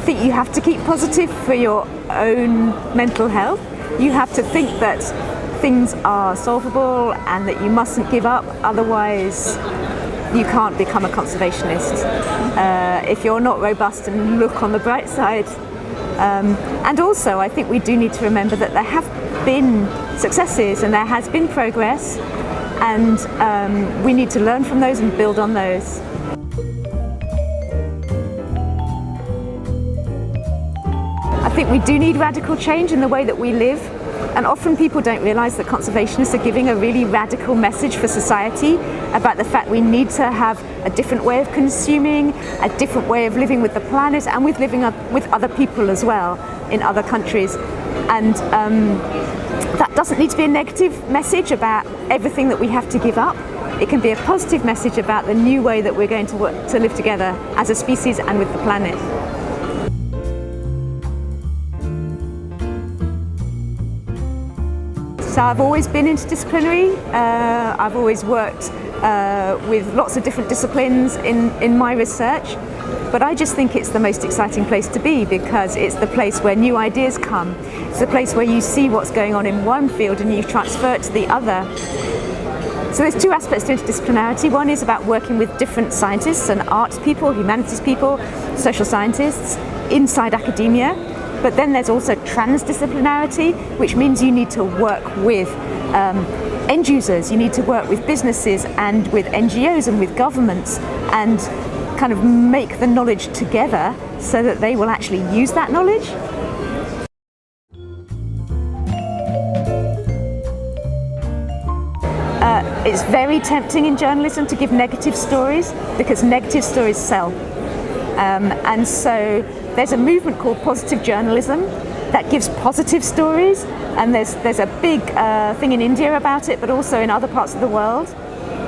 think you have to keep positive for your own mental health. You have to think that things are solvable and that you mustn't give up, otherwise you can't become a conservationist. If you're not robust and look on the bright side. And also I think we do need to remember that there have been successes and there has been progress, and we need to learn from those and build on those. I think we do need radical change in the way that we live, and often people don't realise that conservationists are giving a really radical message for society about the fact we need to have a different way of consuming, a different way of living with the planet and with living with other people as well in other countries. And that doesn't need to be a negative message about everything that we have to give up. It can be a positive message about the new way that we're going to work to live together as a species and with the planet. So I've always been interdisciplinary. I've always worked with lots of different disciplines in my research, but I just think it's the most exciting place to be because it's the place where new ideas come. It's the place where you see what's going on in one field and you transfer it to the other. So there's two aspects to interdisciplinarity. One is about working with different scientists and arts people, humanities people, social scientists inside academia. But then there's also transdisciplinarity, which means you need to work with end users, you need to work with businesses and with NGOs and with governments and kind of make the knowledge together so that they will actually use that knowledge. It's very tempting in journalism to give negative stories because negative stories sell. And so there's a movement called positive journalism that gives positive stories, and there's a big thing in India about it, but also in other parts of the world.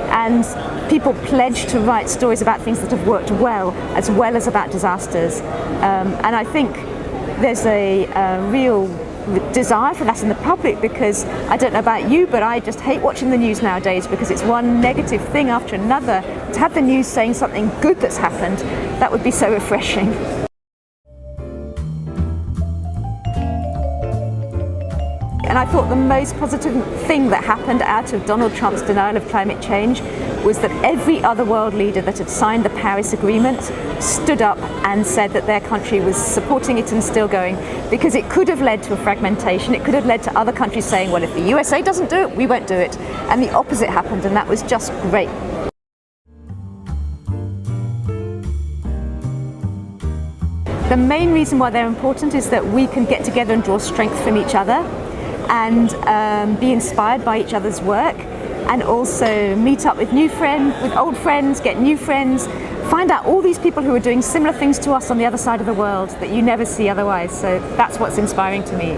And people pledge to write stories about things that have worked well as about disasters. And I think there's a real desire for that in the public, because I don't know about you, but I just hate watching the news nowadays because it's one negative thing after another. To have the news saying something good that's happened, that would be so refreshing. And I thought the most positive thing that happened out of Donald Trump's denial of climate change was that every other world leader that had signed the Paris Agreement stood up and said that their country was supporting it and still going, because it could have led to a fragmentation. It could have led to other countries saying, well, if the USA doesn't do it, we won't do it. And the opposite happened, and that was just great. The main reason why they're important is that we can get together and draw strength from each other and be inspired by each other's work, and also meet up with old friends, get new friends, find out all these people who are doing similar things to us on the other side of the world that you never see otherwise. So that's what's inspiring to me.